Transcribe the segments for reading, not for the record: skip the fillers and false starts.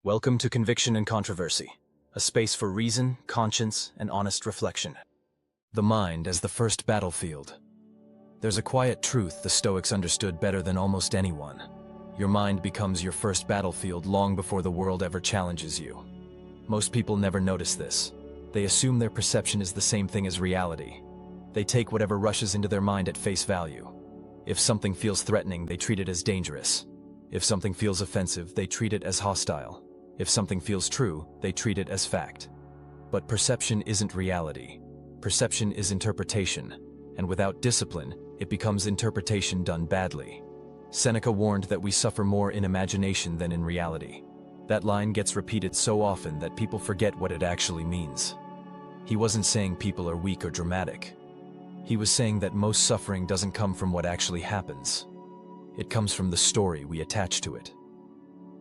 Welcome to Conviction and Controversy, a space for reason, conscience, and honest reflection. The mind as the first battlefield. There's a quiet truth the Stoics understood better than almost anyone. Your mind becomes your first battlefield long before the world ever challenges you. Most people never notice this. They assume their perception is the same thing as reality. They take whatever rushes into their mind at face value. If something feels threatening, they treat it as dangerous. If something feels offensive, they treat it as hostile. If something feels true, they treat it as fact. But perception isn't reality. Perception is interpretation, and without discipline, it becomes interpretation done badly. Seneca warned that we suffer more in imagination than in reality. That line gets repeated so often that people forget what it actually means. He wasn't saying people are weak or dramatic. He was saying that most suffering doesn't come from what actually happens. It comes from the story we attach to it.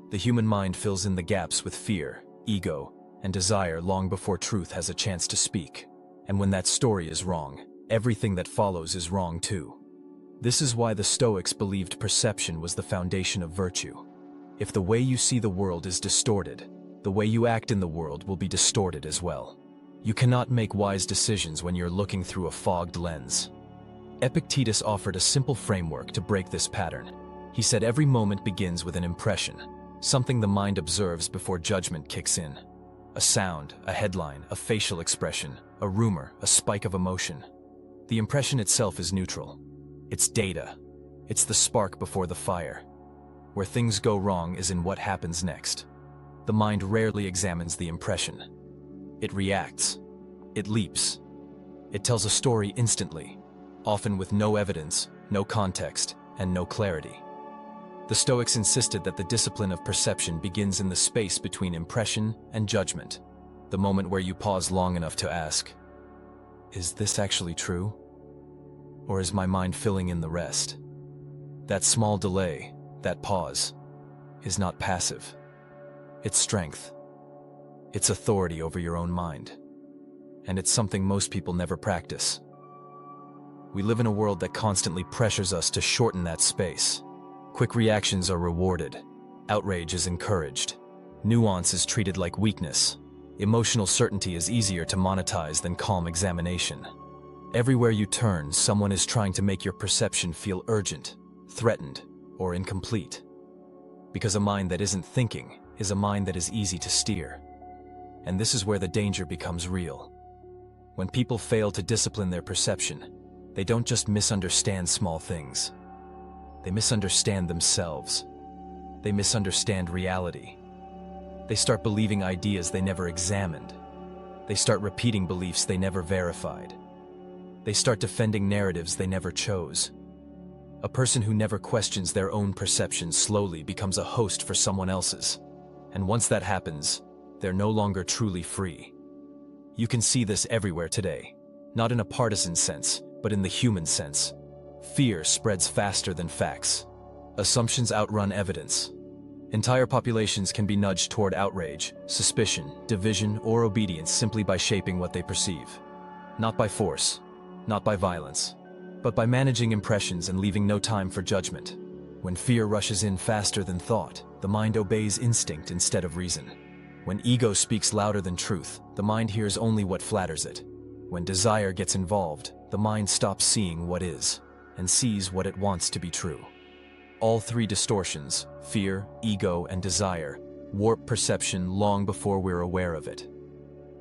The human mind fills in the gaps with fear, ego, and desire long before truth has a chance to speak. And when that story is wrong, everything that follows is wrong too. This is why the Stoics believed perception was the foundation of virtue. If the way you see the world is distorted, the way you act in the world will be distorted as well. You cannot make wise decisions when you're looking through a fogged lens. Epictetus offered a simple framework to break this pattern. He said every moment begins with an impression, something the mind observes before judgment kicks in. A sound, a headline, a facial expression, a rumor, a spike of emotion. The impression itself is neutral. It's data. It's the spark before the fire. Where things go wrong is in what happens next. The mind rarely examines the impression. It reacts. It leaps. It tells a story instantly, often with no evidence, no context, and no clarity. The Stoics insisted that the discipline of perception begins in the space between impression and judgment, the moment where you pause long enough to ask, is this actually true? Or is my mind filling in the rest? That small delay, that pause, is not passive. It's strength. It's authority over your own mind. And it's something most people never practice. We live in a world that constantly pressures us to shorten that space. Quick reactions are rewarded. Outrage is encouraged. Nuance is treated like weakness. Emotional certainty is easier to monetize than calm examination. Everywhere you turn, someone is trying to make your perception feel urgent, threatened, or incomplete. Because a mind that isn't thinking is a mind that is easy to steer. And this is where the danger becomes real. When people fail to discipline their perception, they don't just misunderstand small things. They misunderstand themselves. They misunderstand reality. They start believing ideas they never examined. They start repeating beliefs they never verified. They start defending narratives they never chose. A person who never questions their own perception slowly becomes a host for someone else's. And once that happens, they're no longer truly free. You can see this everywhere today, not in a partisan sense, but in the human sense. Fear spreads faster than facts. Assumptions outrun evidence. Entire populations can be nudged toward outrage, suspicion, division, or obedience simply by shaping what they perceive. Not by force, not by violence, but by managing impressions and leaving no time for judgment. When fear rushes in faster than thought, the mind obeys instinct instead of reason. When ego speaks louder than truth, the mind hears only what flatters it. When desire gets involved, the mind stops seeing what is and sees what it wants to be true. All three distortions, fear, ego, and desire, warp perception long before we're aware of it.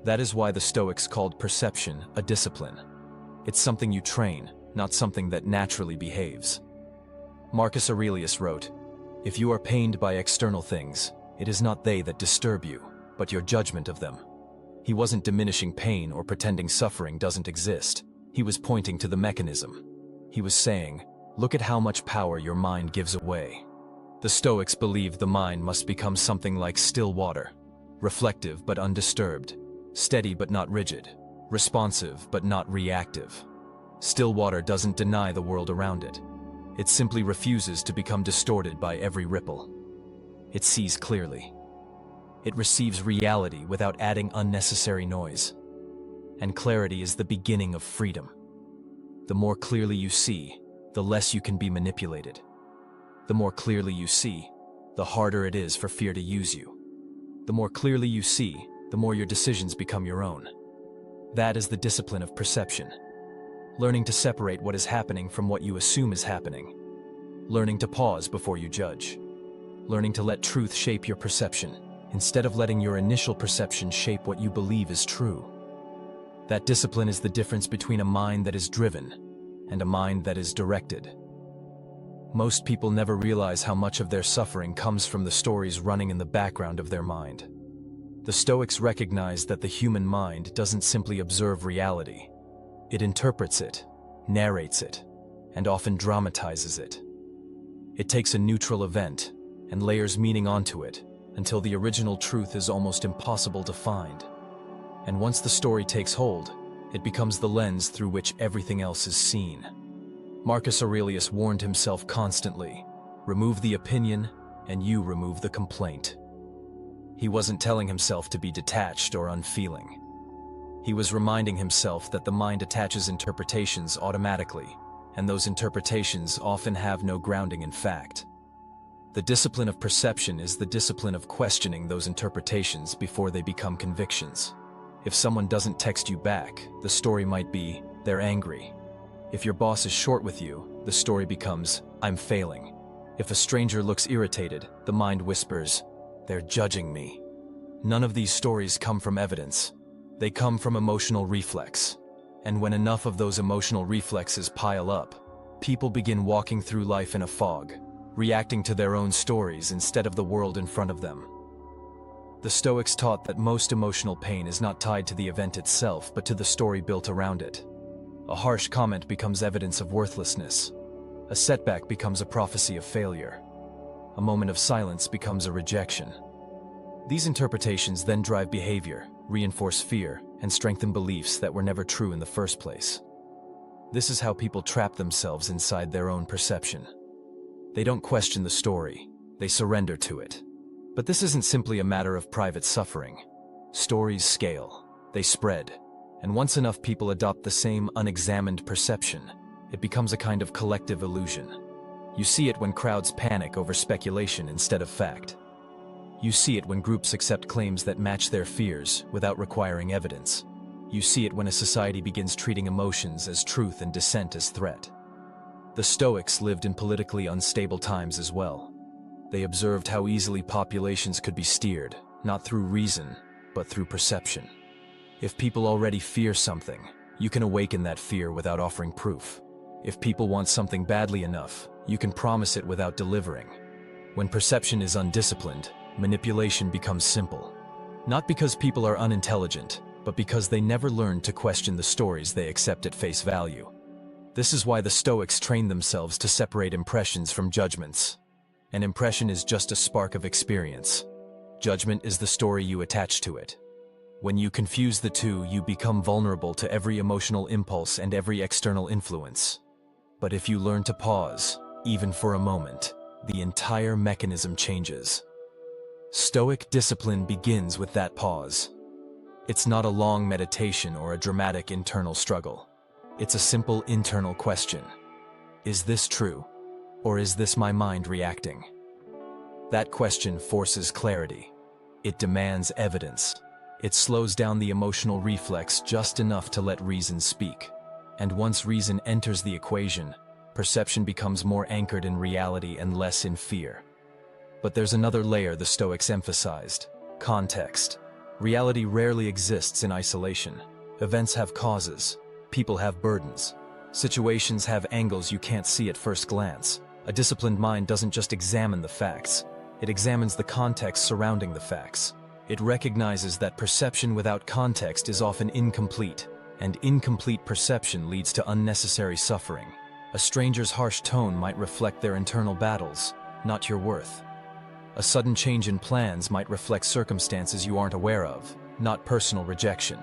That is why the Stoics called perception a discipline. It's something you train, not something that naturally behaves. Marcus Aurelius wrote, "If you are pained by external things, it is not they that disturb you, but your judgment of them." He wasn't diminishing pain or pretending suffering doesn't exist. He was pointing to the mechanism. He was saying, look at how much power your mind gives away. The Stoics believed the mind must become something like still water, reflective but undisturbed, steady but not rigid, responsive but not reactive. Still water doesn't deny the world around it. It simply refuses to become distorted by every ripple. It sees clearly. It receives reality without adding unnecessary noise. And clarity is the beginning of freedom. The more clearly you see, the less you can be manipulated. The more clearly you see, the harder it is for fear to use you. The more clearly you see, the more your decisions become your own. That is the discipline of perception. Learning to separate what is happening from what you assume is happening. Learning to pause before you judge. Learning to let truth shape your perception, instead of letting your initial perception shape what you believe is true. That discipline is the difference between a mind that is driven and a mind that is directed. Most people never realize how much of their suffering comes from the stories running in the background of their mind. The Stoics recognized that the human mind doesn't simply observe reality. It interprets it, narrates it, and often dramatizes it. It takes a neutral event and layers meaning onto it until the original truth is almost impossible to find. And once the story takes hold, it becomes the lens through which everything else is seen. Marcus Aurelius warned himself constantly, remove the opinion and you remove the complaint. He wasn't telling himself to be detached or unfeeling. He was reminding himself that the mind attaches interpretations automatically, and those interpretations often have no grounding in fact. The discipline of perception is the discipline of questioning those interpretations before they become convictions. If someone doesn't text you back, the story might be, they're angry. If your boss is short with you, the story becomes, I'm failing. If a stranger looks irritated, the mind whispers, they're judging me. None of these stories come from evidence. They come from emotional reflex. And when enough of those emotional reflexes pile up, people begin walking through life in a fog, reacting to their own stories instead of the world in front of them. The Stoics taught that most emotional pain is not tied to the event itself, but to the story built around it. A harsh comment becomes evidence of worthlessness. A setback becomes a prophecy of failure. A moment of silence becomes a rejection. These interpretations then drive behavior, reinforce fear, and strengthen beliefs that were never true in the first place. This is how people trap themselves inside their own perception. They don't question the story, they surrender to it. But this isn't simply a matter of private suffering. Stories scale, they spread, and once enough people adopt the same unexamined perception, it becomes a kind of collective illusion. You see it when crowds panic over speculation instead of fact. You see it when groups accept claims that match their fears without requiring evidence. You see it when a society begins treating emotions as truth and dissent as threat. The Stoics lived in politically unstable times as well. They observed how easily populations could be steered, not through reason, but through perception. If people already fear something, you can awaken that fear without offering proof. If people want something badly enough, you can promise it without delivering. When perception is undisciplined, manipulation becomes simple. Not because people are unintelligent, but because they never learned to question the stories they accept at face value. This is why the Stoics trained themselves to separate impressions from judgments. An impression is just a spark of experience. Judgment is the story you attach to it. When you confuse the two, you become vulnerable to every emotional impulse and every external influence. But if you learn to pause, even for a moment, the entire mechanism changes. Stoic discipline begins with that pause. It's not a long meditation or a dramatic internal struggle. It's a simple internal question. Is this true? Or is this my mind reacting? That question forces clarity. It demands evidence. It slows down the emotional reflex just enough to let reason speak. And once reason enters the equation, perception becomes more anchored in reality and less in fear. But there's another layer the Stoics emphasized: context. Reality rarely exists in isolation. Events have causes, people have burdens, situations have angles you can't see at first glance. A disciplined mind doesn't just examine the facts, it examines the context surrounding the facts. It recognizes that perception without context is often incomplete, and incomplete perception leads to unnecessary suffering. A stranger's harsh tone might reflect their internal battles, not your worth. A sudden change in plans might reflect circumstances you aren't aware of, not personal rejection.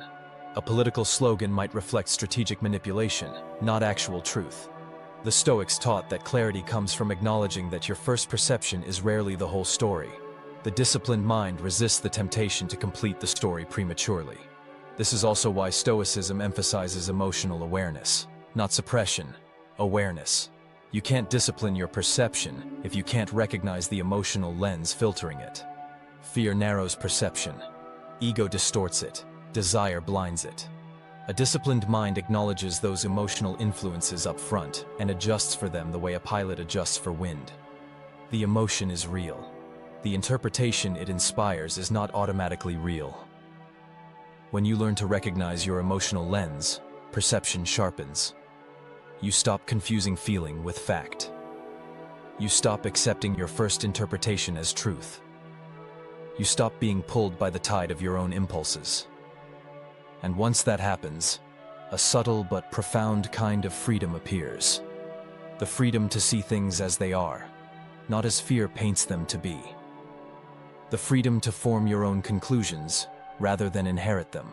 A political slogan might reflect strategic manipulation, not actual truth. The Stoics taught that clarity comes from acknowledging that your first perception is rarely the whole story. The disciplined mind resists the temptation to complete the story prematurely. This is also why Stoicism emphasizes emotional awareness, not suppression, awareness. You can't discipline your perception if you can't recognize the emotional lens filtering it. Fear narrows perception. Ego distorts it. Desire blinds it. A disciplined mind acknowledges those emotional influences up front and adjusts for them the way a pilot adjusts for wind. The emotion is real. The interpretation it inspires is not automatically real. When you learn to recognize your emotional lens, perception sharpens. You stop confusing feeling with fact. You stop accepting your first interpretation as truth. You stop being pulled by the tide of your own impulses. And once that happens, a subtle but profound kind of freedom appears. The freedom to see things as they are, not as fear paints them to be. The freedom to form your own conclusions, rather than inherit them.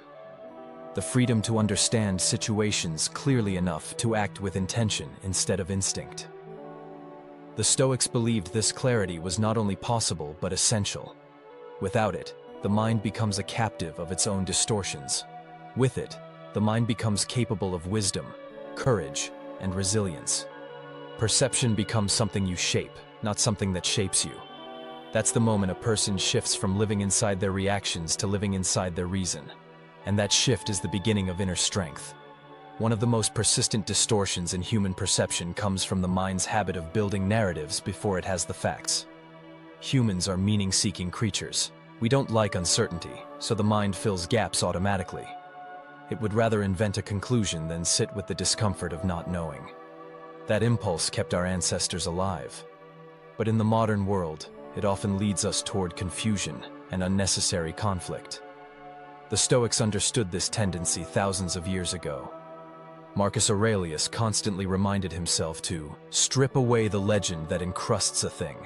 The freedom to understand situations clearly enough to act with intention instead of instinct. The Stoics believed this clarity was not only possible but essential. Without it, the mind becomes a captive of its own distortions. With it, the mind becomes capable of wisdom, courage, and resilience. Perception becomes something you shape, not something that shapes you. That's the moment a person shifts from living inside their reactions to living inside their reason. And that shift is the beginning of inner strength. One of the most persistent distortions in human perception comes from the mind's habit of building narratives before it has the facts. Humans are meaning-seeking creatures. We don't like uncertainty, so the mind fills gaps automatically. It would rather invent a conclusion than sit with the discomfort of not knowing. That impulse kept our ancestors alive. But in the modern world, it often leads us toward confusion and unnecessary conflict. The Stoics understood this tendency thousands of years ago. Marcus Aurelius constantly reminded himself to strip away the legend that encrusts a thing.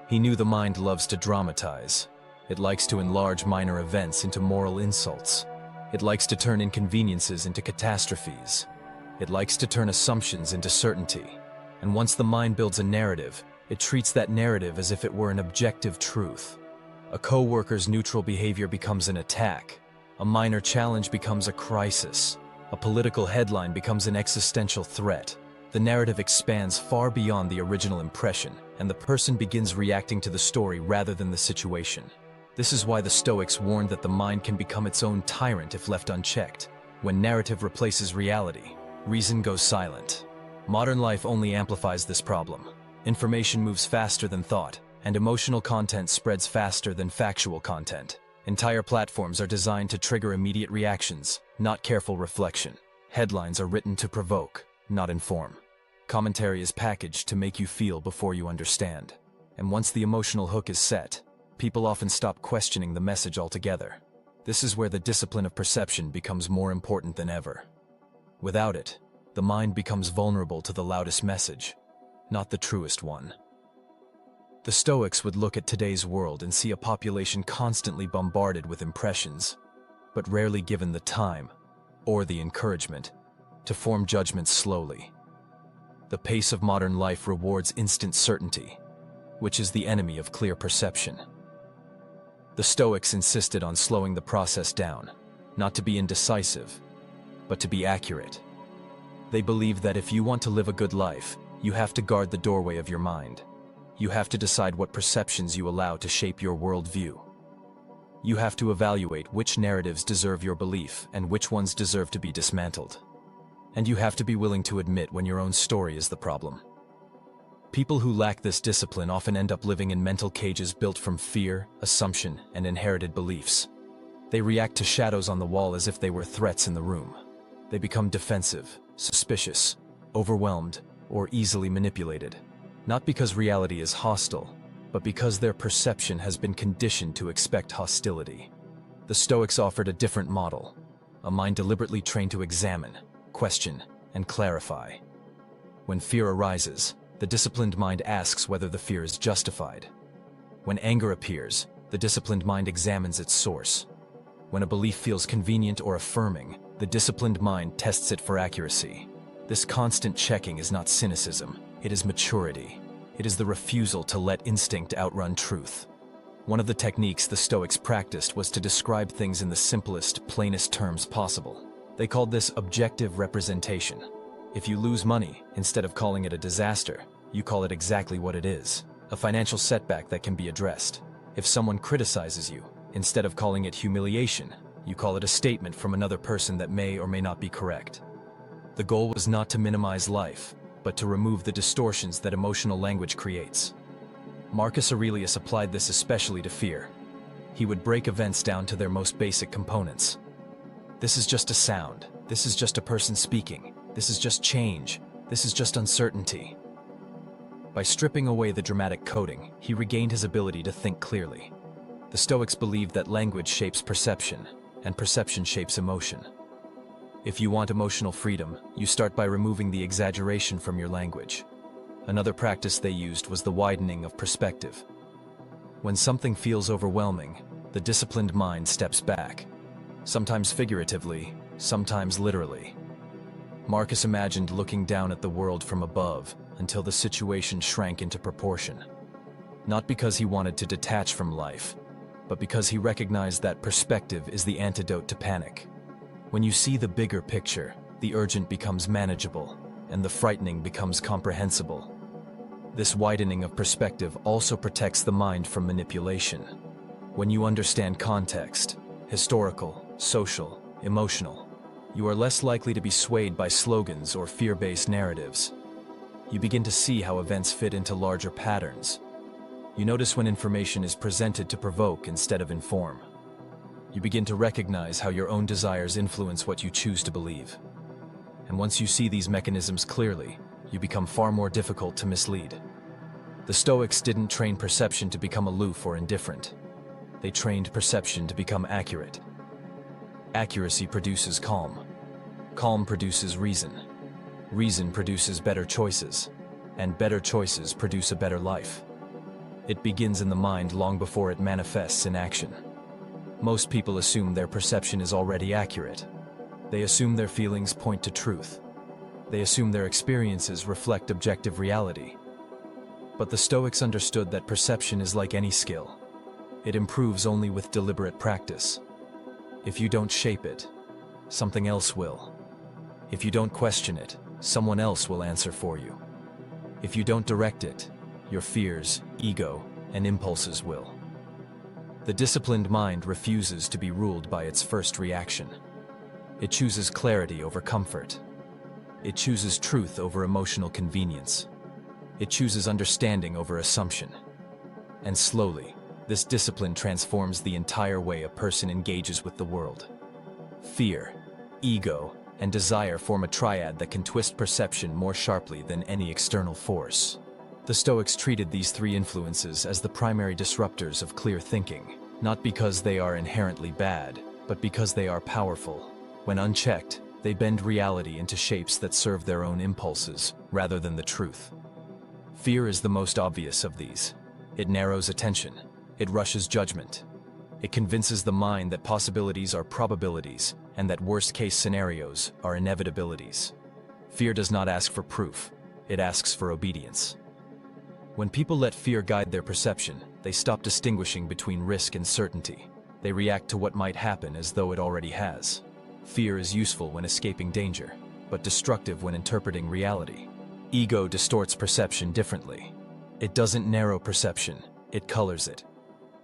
He knew the mind loves to dramatize. It likes to enlarge minor events into moral insults. It likes to turn inconveniences into catastrophes. It likes to turn assumptions into certainty. And once the mind builds a narrative, it treats that narrative as if it were an objective truth. A co-worker's neutral behavior becomes an attack. A minor challenge becomes a crisis. A political headline becomes an existential threat. The narrative expands far beyond the original impression, and the person begins reacting to the story rather than the situation. This is why the Stoics warned that the mind can become its own tyrant if left unchecked. When narrative replaces reality, reason goes silent. Modern life only amplifies this problem. Information moves faster than thought, and emotional content spreads faster than factual content. Entire platforms are designed to trigger immediate reactions, not careful reflection. Headlines are written to provoke, not inform. Commentary is packaged to make you feel before you understand. And once the emotional hook is set, people often stop questioning the message altogether. This is where the discipline of perception becomes more important than ever. Without it, the mind becomes vulnerable to the loudest message, not the truest one. The Stoics would look at today's world and see a population constantly bombarded with impressions, but rarely given the time, or the encouragement, to form judgments slowly. The pace of modern life rewards instant certainty, which is the enemy of clear perception. The Stoics insisted on slowing the process down, not to be indecisive, but to be accurate. They believed that if you want to live a good life, you have to guard the doorway of your mind. You have to decide what perceptions you allow to shape your worldview. You have to evaluate which narratives deserve your belief and which ones deserve to be dismantled. And you have to be willing to admit when your own story is the problem. People who lack this discipline often end up living in mental cages built from fear, assumption, and inherited beliefs. They react to shadows on the wall as if they were threats in the room. They become defensive, suspicious, overwhelmed, or easily manipulated. Not because reality is hostile, but because their perception has been conditioned to expect hostility. The Stoics offered a different model, a mind deliberately trained to examine, question, and clarify. When fear arises, the disciplined mind asks whether the fear is justified. When anger appears, the disciplined mind examines its source. When a belief feels convenient or affirming, the disciplined mind tests it for accuracy. This constant checking is not cynicism, it is maturity. It is the refusal to let instinct outrun truth. One of the techniques the Stoics practiced was to describe things in the simplest, plainest terms possible. They called this objective representation. If you lose money, instead of calling it a disaster, you call it exactly what it is, a financial setback that can be addressed. If someone criticizes you, instead of calling it humiliation, you call it a statement from another person that may or may not be correct. The goal was not to minimize life, but to remove the distortions that emotional language creates. Marcus Aurelius applied this especially to fear. He would break events down to their most basic components. This is just a sound. This is just a person speaking. This is just change. This is just uncertainty. By stripping away the dramatic coding, he regained his ability to think clearly. The Stoics believed that language shapes perception, and perception shapes emotion. If you want emotional freedom, you start by removing the exaggeration from your language. Another practice they used was the widening of perspective. When something feels overwhelming, the disciplined mind steps back, sometimes figuratively, sometimes literally. Marcus imagined looking down at the world from above until the situation shrank into proportion. Not because he wanted to detach from life, but because he recognized that perspective is the antidote to panic. When you see the bigger picture, the urgent becomes manageable, and the frightening becomes comprehensible. This widening of perspective also protects the mind from manipulation. When you understand context, historical, social, emotional, you are less likely to be swayed by slogans or fear-based narratives. You begin to see how events fit into larger patterns. You notice when information is presented to provoke instead of inform. You begin to recognize how your own desires influence what you choose to believe. And once you see these mechanisms clearly, you become far more difficult to mislead. The Stoics didn't train perception to become aloof or indifferent. They trained perception to become accurate. Accuracy produces calm. Calm produces reason. Reason produces better choices. And better choices produce a better life. It begins in the mind long before it manifests in action. Most people assume their perception is already accurate. They assume their feelings point to truth. They assume their experiences reflect objective reality. But the Stoics understood that perception is like any skill. It improves only with deliberate practice. If you don't shape it, something else will. If you don't question it, someone else will answer for you. If you don't direct it, your fears, ego, and impulses will. The disciplined mind refuses to be ruled by its first reaction. It chooses clarity over comfort. It chooses truth over emotional convenience. It chooses understanding over assumption. And slowly, this discipline transforms the entire way a person engages with the world. Fear, ego, and desire form a triad that can twist perception more sharply than any external force. The Stoics treated these three influences as the primary disruptors of clear thinking, not because they are inherently bad, but because they are powerful. When unchecked, they bend reality into shapes that serve their own impulses, rather than the truth. Fear is the most obvious of these. It narrows attention. It rushes judgment. It convinces the mind that possibilities are probabilities, and that worst-case scenarios are inevitabilities. Fear does not ask for proof. It asks for obedience. When people let fear guide their perception, they stop distinguishing between risk and certainty. They react to what might happen as though it already has. Fear is useful when escaping danger, but destructive when interpreting reality. Ego distorts perception differently. It doesn't narrow perception, it colors it.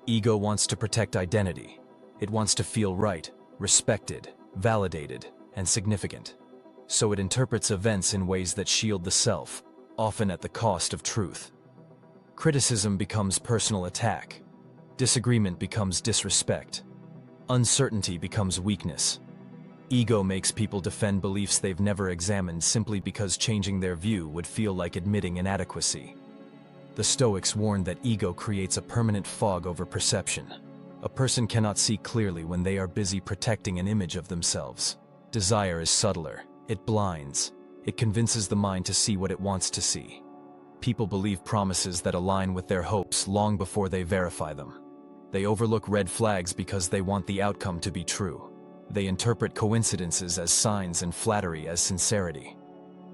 Ego wants to protect identity. It wants to feel right, respected, validated, and significant. So it interprets events in ways that shield the self, often at the cost of truth. Criticism becomes personal attack. Disagreement becomes disrespect. Uncertainty becomes weakness. Ego makes people defend beliefs they've never examined simply because changing their view would feel like admitting inadequacy. The Stoics warned that ego creates a permanent fog over perception. A person cannot see clearly when they are busy protecting an image of themselves. Desire is subtler. It blinds. It convinces the mind to see what it wants to see. People believe promises that align with their hopes long before they verify them. They overlook red flags because they want the outcome to be true. They interpret coincidences as signs and flattery as sincerity.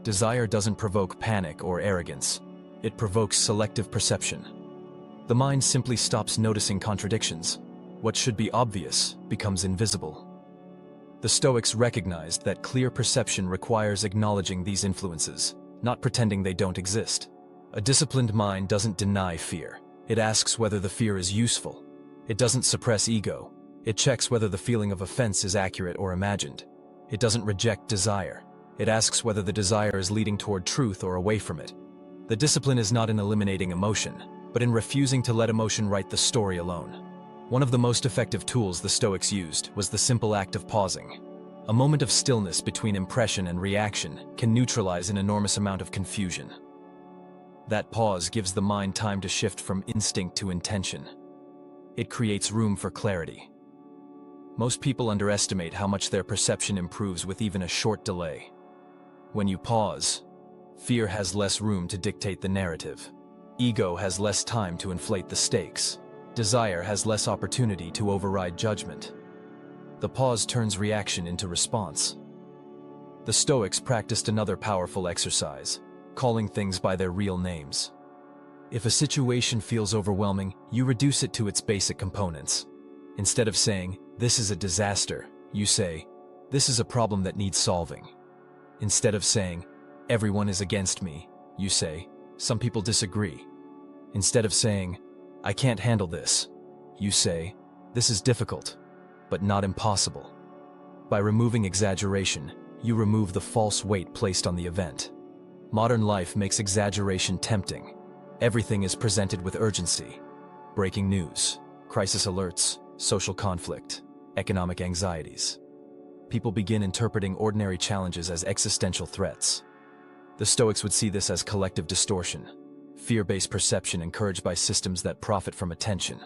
Desire doesn't provoke panic or arrogance. It provokes selective perception. The mind simply stops noticing contradictions. What should be obvious becomes invisible. The Stoics recognized that clear perception requires acknowledging these influences, not pretending they don't exist. A disciplined mind doesn't deny fear. It asks whether the fear is useful, It doesn't suppress ego. It checks whether the feeling of offense is accurate or imagined. It doesn't reject desire. It asks whether the desire is leading toward truth or away from it. The discipline is not in eliminating emotion, but in refusing to let emotion write the story alone. One of the most effective tools the Stoics used was the simple act of pausing. A moment of stillness between impression and reaction can neutralize an enormous amount of confusion. That pause gives the mind time to shift from instinct to intention. It creates room for clarity. Most people underestimate how much their perception improves with even a short delay. When you pause, fear has less room to dictate the narrative. Ego has less time to inflate the stakes. Desire has less opportunity to override judgment. The pause turns reaction into response. The Stoics practiced another powerful exercise, calling things by their real names. If a situation feels overwhelming, you reduce it to its basic components. Instead of saying, "This is a disaster," you say, "This is a problem that needs solving." Instead of saying, "Everyone is against me," you say, "Some people disagree." Instead of saying, "I can't handle this," you say, "This is difficult, but not impossible." By removing exaggeration, you remove the false weight placed on the event. Modern life makes exaggeration tempting. Everything is presented with urgency. Breaking news, crisis alerts, social conflict, economic anxieties. People begin interpreting ordinary challenges as existential threats. The Stoics would see this as collective distortion, fear-based perception encouraged by systems that profit from attention.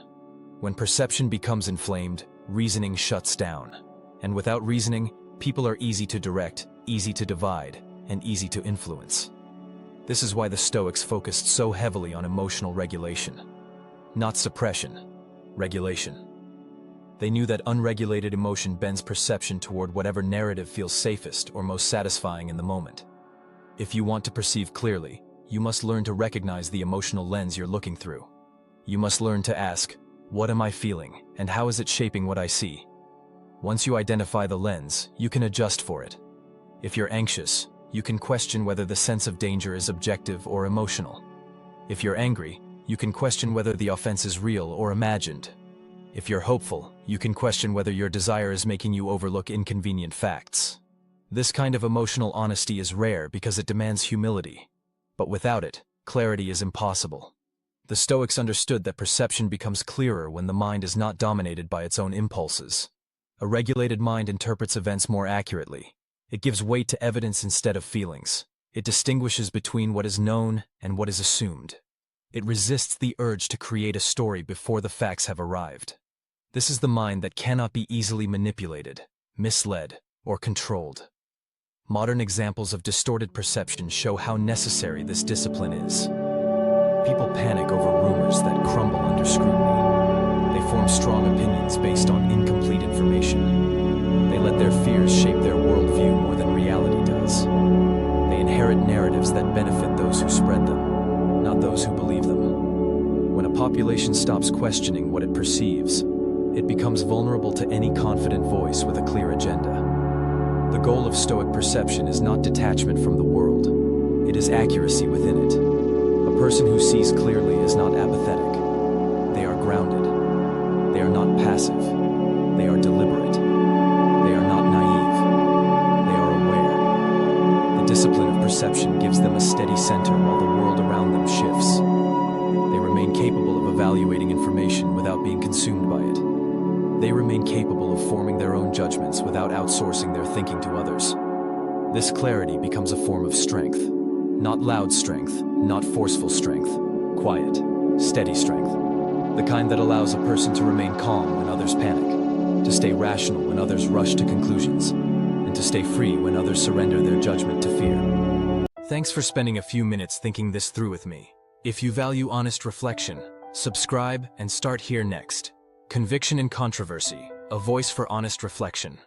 When perception becomes inflamed, reasoning shuts down. And without reasoning, people are easy to direct, easy to divide, and easy to influence. This is why the Stoics focused so heavily on emotional regulation. Not suppression, regulation. They knew that unregulated emotion bends perception toward whatever narrative feels safest or most satisfying in the moment. If you want to perceive clearly, you must learn to recognize the emotional lens you're looking through. You must learn to ask, "What am I feeling, and how is it shaping what I see?" Once you identify the lens, you can adjust for it. If you're anxious, you can question whether the sense of danger is objective or emotional. If you're angry, you can question whether the offense is real or imagined. If you're hopeful, you can question whether your desire is making you overlook inconvenient facts. This kind of emotional honesty is rare because it demands humility. But without it, clarity is impossible. The Stoics understood that perception becomes clearer when the mind is not dominated by its own impulses. A regulated mind interprets events more accurately. It gives weight to evidence instead of feelings. It distinguishes between what is known and what is assumed. It resists the urge to create a story before the facts have arrived. This is the mind that cannot be easily manipulated, misled, or controlled. Modern examples of distorted perception show how necessary this discipline is. People panic over rumors that crumble under scrutiny. They form strong opinions based on incomplete information. They let their fears shape their worldview more than reality does. They inherit narratives that benefit those who spread them, not those who believe them. When a population stops questioning what it perceives, it becomes vulnerable to any confident voice with a clear agenda. The goal of Stoic perception is not detachment from the world. It is accuracy within it. A person who sees clearly is not apathetic. They are grounded. They are not passive. They are deliberate. They are not naive. They are aware. The discipline of perception gives them a steady center while the world around them shifts. They remain capable of evaluating information without being consumed by it. They remain capable of forming their own judgments without outsourcing their thinking to others. This clarity becomes a form of strength. Not loud strength, not forceful strength. Quiet, steady strength. The kind that allows a person to remain calm when others panic, to stay rational when others rush to conclusions, and to stay free when others surrender their judgment to fear. Thanks for spending a few minutes thinking this through with me. If you value honest reflection, subscribe and start here next. Conviction and Controversy, a voice for honest reflection.